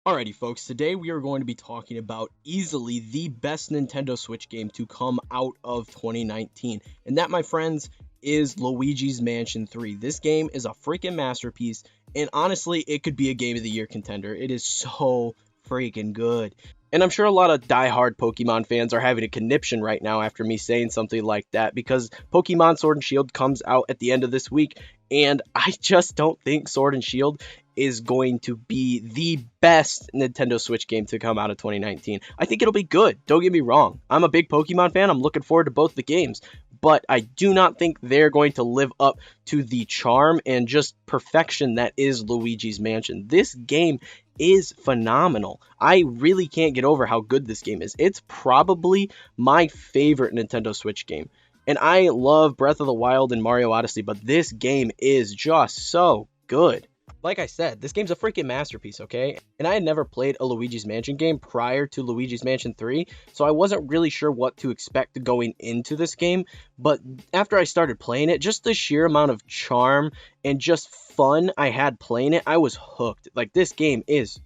Alrighty folks, today we are going to be talking about easily the best Nintendo Switch game to come out of 2019. And that, my friends, is Luigi's Mansion 3. This game is a freaking masterpiece, and honestly, it could be a Game of the Year contender. It is so freaking good. And I'm sure a lot of die-hard Pokemon fans are having a conniption right now after me saying something like that, because Pokemon Sword and Shield comes out at the end of this week, and I just don't think Sword and Shield is going to be the best Nintendo Switch game to come out of 2019. I think it'll be good. Don't get me wrong. I'm a big Pokemon fan. I'm looking forward to both the games. But I do not think they're going to live up to the charm and just perfection that is Luigi's Mansion. This game is phenomenal. I really can't get over how good this game is. It's probably my favorite Nintendo Switch game. And I love Breath of the Wild and Mario Odyssey, but this game is just so good. Like I said, this game's a freaking masterpiece, okay? And I had never played a Luigi's Mansion game prior to Luigi's Mansion 3, so I wasn't really sure what to expect going into this game. But after I started playing it, just the sheer amount of charm and just fun I had playing it, I was hooked. Like, this game is,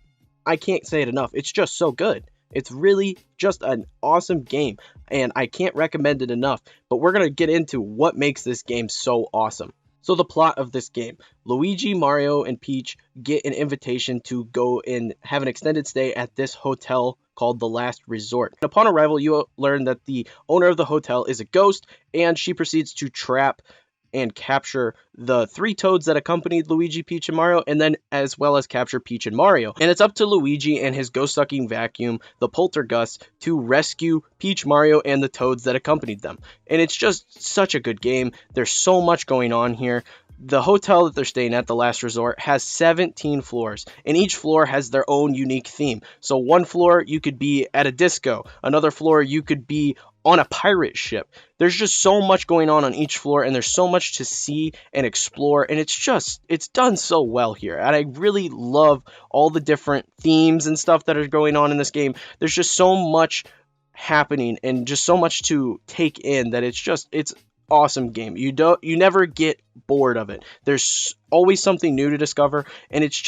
I can't say it enough, it's just so good. It's really just an awesome game, and I can't recommend it enough. But we're going to get into what makes this game so awesome. So the plot of this game: Luigi, Mario, and Peach get an invitation to go and have an extended stay at this hotel called The Last Resort. Upon arrival, you learn that the owner of the hotel is a ghost, and she proceeds to trap and capture the three toads that accompanied Luigi, Peach, and Mario, and then as well as capture Peach and Mario. And it's up to Luigi and his ghost-sucking vacuum, the Poltergust, to rescue Peach, Mario, and the toads that accompanied them. And it's just such a good game. There's so much going on here. The hotel that they're staying at, The Last Resort, has 17 floors, and each floor has their own unique theme. So one floor, you could be at a disco. Another floor, you could be on a pirate ship. There's just so much going on each floor, and there's so much to see and explore, and it's done so well here. And I really love all the different themes and stuff that are going on in this game. There's just so much happening and just so much to take in that it's awesome game. You never get bored of it. There's always something new to discover, and it's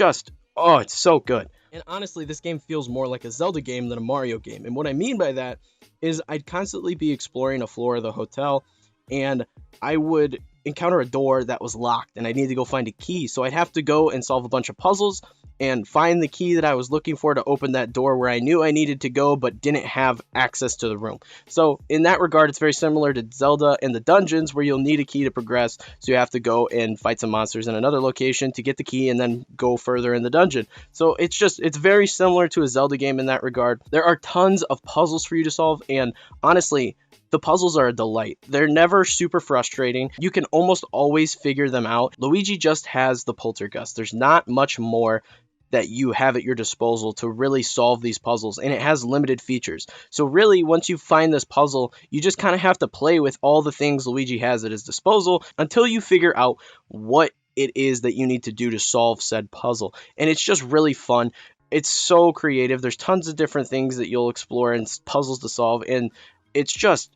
so good. And honestly, this game feels more like a Zelda game than a Mario game. And what I mean by that is I'd constantly be exploring a floor of the hotel, and I would encounter a door that was locked, and I need to go find a key. So I'd have to go and solve a bunch of puzzles and find the key that I was looking for to open that door where I knew I needed to go but didn't have access to the room. So in that regard, it's very similar to Zelda and the dungeons, where you'll need a key to progress. So you have to go and fight some monsters in another location to get the key and then go further in the dungeon. So it's very similar to a Zelda game in that regard. There are tons of puzzles for you to solve, and honestly, the puzzles are a delight. They're never super frustrating. You can almost always figure them out. Luigi just has the Poltergust. There's not much more that you have at your disposal to really solve these puzzles, and it has limited features. So really, once you find this puzzle, you just kind of have to play with all the things Luigi has at his disposal until you figure out what it is that you need to do to solve said puzzle. And it's just really fun. It's so creative. There's tons of different things that you'll explore and puzzles to solve, and it's just,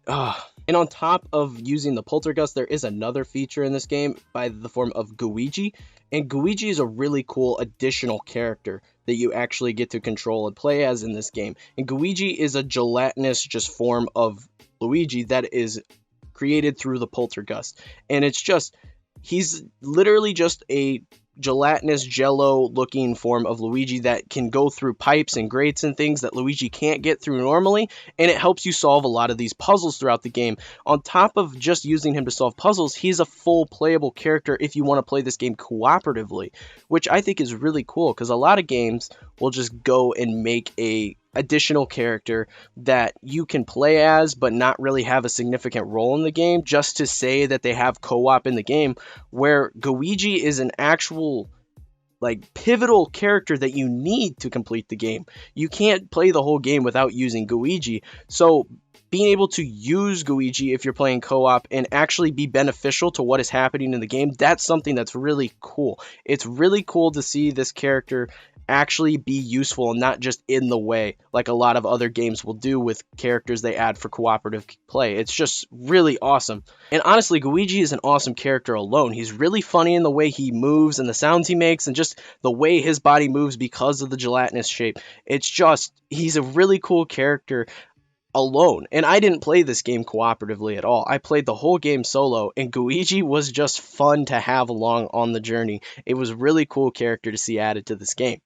And on top of using the Poltergust, there is another feature in this game by the form of Gooigi. And Gooigi is a really cool additional character that you actually get to control and play as in this game. And Gooigi is a gelatinous just form of Luigi that is created through the Poltergust. And he's literally just a gelatinous jello looking form of Luigi that can go through pipes and grates and things that Luigi can't get through normally, and it helps you solve a lot of these puzzles throughout the game. On top of just using him to solve puzzles, he's a full playable character if you want to play this game cooperatively, which I think is really cool, because a lot of games will just go and make a additional character that you can play as but not really have a significant role in the game just to say that they have co-op in the game, where Gooigi is an actual pivotal character that you need to complete the game. You can't play the whole game without using Gooigi. So being able to use Gooigi if you're playing co-op and actually be beneficial to what is happening in the game, that's something that's really cool. It's really cool to see this character actually be useful and not just in the way like a lot of other games will do with characters they add for cooperative play. It's just really awesome. And honestly, Luigi is an awesome character alone. He's really funny in the way he moves and the sounds he makes and just the way his body moves because of the gelatinous shape. It's just, he's a really cool character alone. And I didn't play this game cooperatively at all. I played the whole game solo, and Luigi was just fun to have along on the journey. It was a really cool character to see added to this game.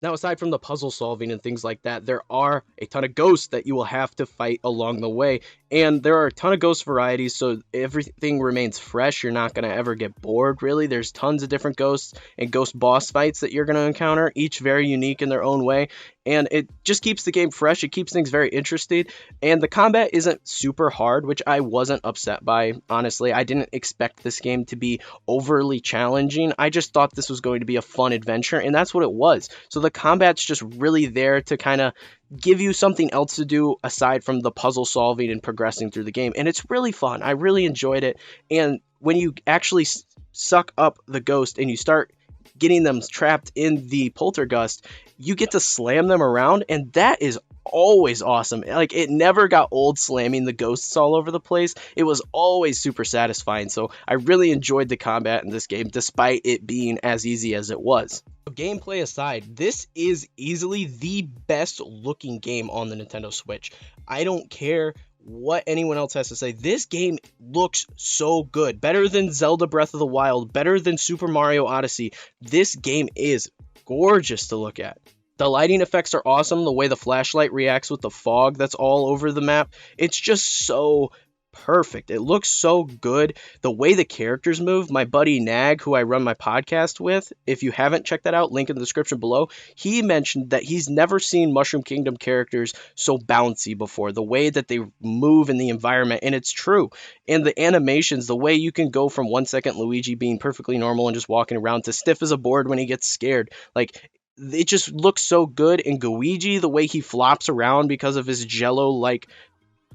Now, aside from the puzzle solving and things like that, there are a ton of ghosts that you will have to fight along the way. And there are a ton of ghost varieties, so everything remains fresh. You're not going to ever get bored, really. There's tons of different ghosts and ghost boss fights that you're going to encounter, each very unique in their own way. And it just keeps the game fresh. It keeps things very interesting. And the combat isn't super hard, which I wasn't upset by, honestly. I didn't expect this game to be overly challenging. I just thought this was going to be a fun adventure, and that's what it was. So the combat's just really there to kind of give you something else to do aside from the puzzle solving and progressing through the game. And it's really fun. I really enjoyed it. And when you actually suck up the ghost and you start getting them trapped in the poltergust, you get to slam them around, and that is always awesome. Like, it never got old slamming the ghosts all over the place. It was always super satisfying. So I really enjoyed the combat in this game despite it being as easy as it was. Gameplay aside, this is easily the best looking game on the Nintendo Switch. I don't care what anyone else has to say. This game looks so good. Better than Zelda Breath of the Wild, better than Super Mario Odyssey. This game is gorgeous to look at. The lighting effects are awesome. The way the flashlight reacts with the fog that's all over the map, it's just so perfect. It looks so good. The way the characters move, my buddy Nag, who I run my podcast with, if you haven't checked that out, link in the description below, he mentioned that he's never seen Mushroom Kingdom characters so bouncy before, the way that they move in the environment, and it's true. And the animations, the way you can go from 1 second Luigi being perfectly normal and just walking around to stiff as a board when he gets scared, like, it just looks so good. And Luigi, the way he flops around because of his jello-like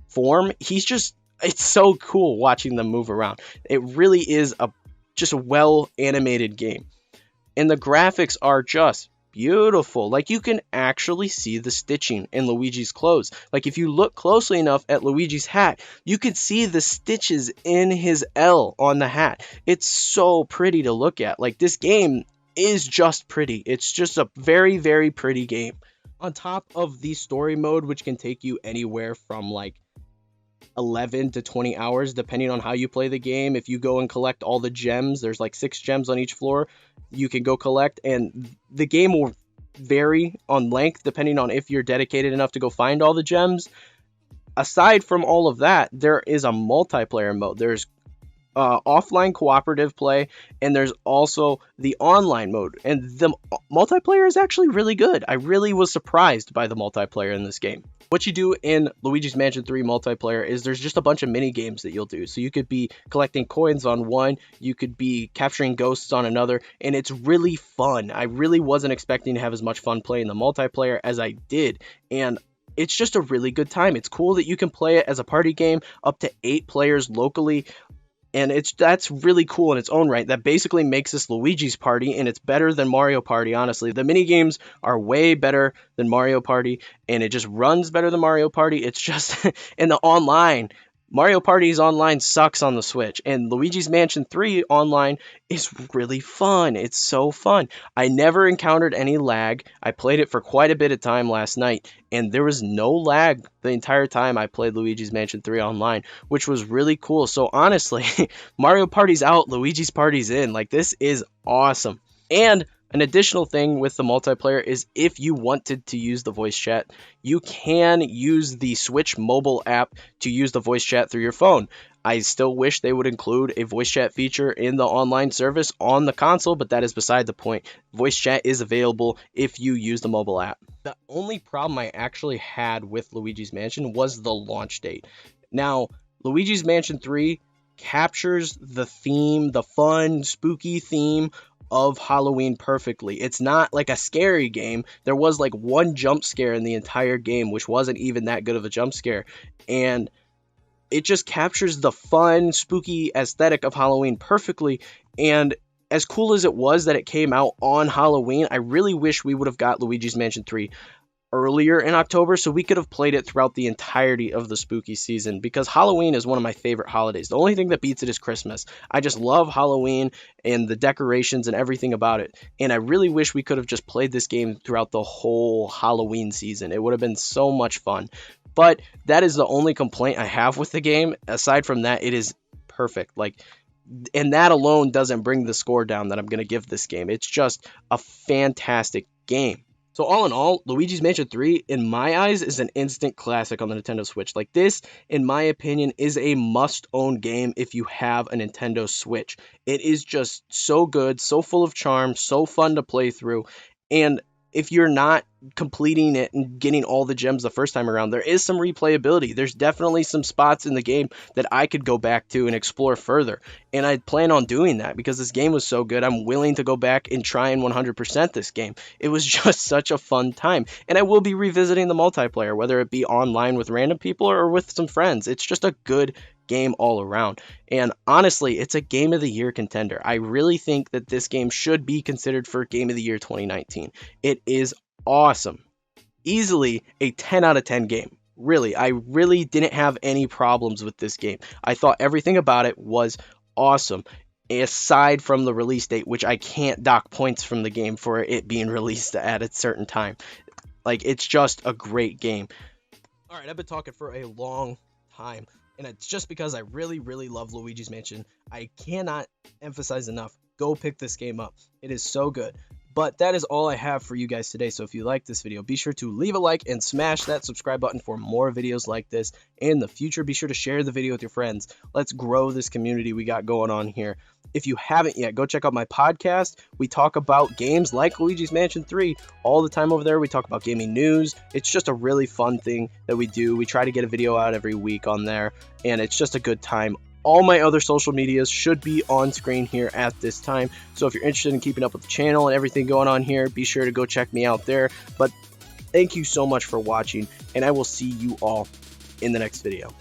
form, it's so cool watching them move around. It really is just a well animated game. And the graphics are just beautiful. Like, you can actually see the stitching in Luigi's clothes. Like, if you look closely enough at Luigi's hat, you can see the stitches in his L on the hat. It's so pretty to look at. Like, this game is just pretty. It's just a very, very pretty game. On top of the story mode, which can take you anywhere from like 11 to 20 hours depending on how you play the game. If you go and collect all the gems, there's like 6 gems on each floor you can go collect, and the game will vary on length depending on if you're dedicated enough to go find all the gems. Aside from all of that, there is a multiplayer mode. There's offline cooperative play, and there's also the online mode, and the multiplayer is actually really good. I really was surprised by the multiplayer in this game. What you do in Luigi's Mansion 3 multiplayer is there's just a bunch of mini games that you'll do. So you could be collecting coins on one, you could be capturing ghosts on another, and it's really fun. I really wasn't expecting to have as much fun playing the multiplayer as I did, and it's just a really good time. It's cool that you can play it as a party game up to 8 players locally. And that's really cool in its own right. That basically makes this Luigi's Party, and it's better than Mario Party, honestly. The mini games are way better than Mario Party, and it just runs better than Mario Party. It's just, in the online, Mario Party's online sucks on the Switch, and Luigi's Mansion 3 online is really fun. It's so fun. I never encountered any lag. I played it for quite a bit of time last night, and there was no lag the entire time I played Luigi's Mansion 3 online, which was really cool. So honestly, Mario Party's out, Luigi's Party's in. Like, this is awesome. And an additional thing with the multiplayer is if you wanted to use the voice chat, you can use the Switch mobile app to use the voice chat through your phone. I still wish they would include a voice chat feature in the online service on the console, but that is beside the point. Voice chat is available if you use the mobile app. The only problem I actually had with Luigi's Mansion was the launch date. Now, Luigi's Mansion 3 captures the theme, the fun, spooky theme of Halloween perfectly. It's not like a scary game. There was like one jump scare in the entire game, which wasn't even that good of a jump scare. And it just captures the fun, spooky aesthetic of Halloween perfectly. And as cool as it was that it came out on Halloween, I really wish we would have got Luigi's Mansion 3 earlier in October so we could have played it throughout the entirety of the spooky season, because Halloween is one of my favorite holidays. The only thing that beats it is Christmas. I just love Halloween and the decorations and everything about it. And I really wish we could have just played this game throughout the whole Halloween season. It would have been so much fun. But that is the only complaint I have with the game. Aside from that, it is perfect. Like, and that alone doesn't bring the score down that I'm going to give this game. It's just a fantastic game. So all in all, Luigi's Mansion 3, in my eyes, is an instant classic on the Nintendo Switch. Like, this, in my opinion, is a must-own game if you have a Nintendo Switch. It is just so good, so full of charm, so fun to play through, and if you're not completing it and getting all the gems the first time around, there is some replayability. There's definitely some spots in the game that I could go back to and explore further. And I plan on doing that because this game was so good. I'm willing to go back and try and 100% this game. It was just such a fun time. And I will be revisiting the multiplayer, whether it be online with random people or with some friends. It's just a good game all around. And honestly, it's a Game of the Year contender. I really think that this game should be considered for Game of the Year 2019. It is awesome. Easily a 10 out of 10 game. Really, I really didn't have any problems with this game. I thought everything about it was awesome, aside from the release date, which I can't dock points from the game for it being released at a certain time. Like, it's just a great game. All right, I've been talking for a long time, and it's just because I really, really love Luigi's Mansion. I cannot emphasize enough, go pick this game up. It is so good. But that is all I have for you guys today. So if you like this video, be sure to leave a like and smash that subscribe button for more videos like this in the future. Be sure to share the video with your friends. Let's grow this community we got going on here. If you haven't yet, go check out my podcast. We talk about games like Luigi's Mansion 3 all the time over there. We talk about gaming news. It's just a really fun thing that we do. We try to get a video out every week on there, and it's just a good time. All my other social medias should be on screen here at this time. So if you're interested in keeping up with the channel and everything going on here, be sure to go check me out there. But thank you so much for watching, and I will see you all in the next video.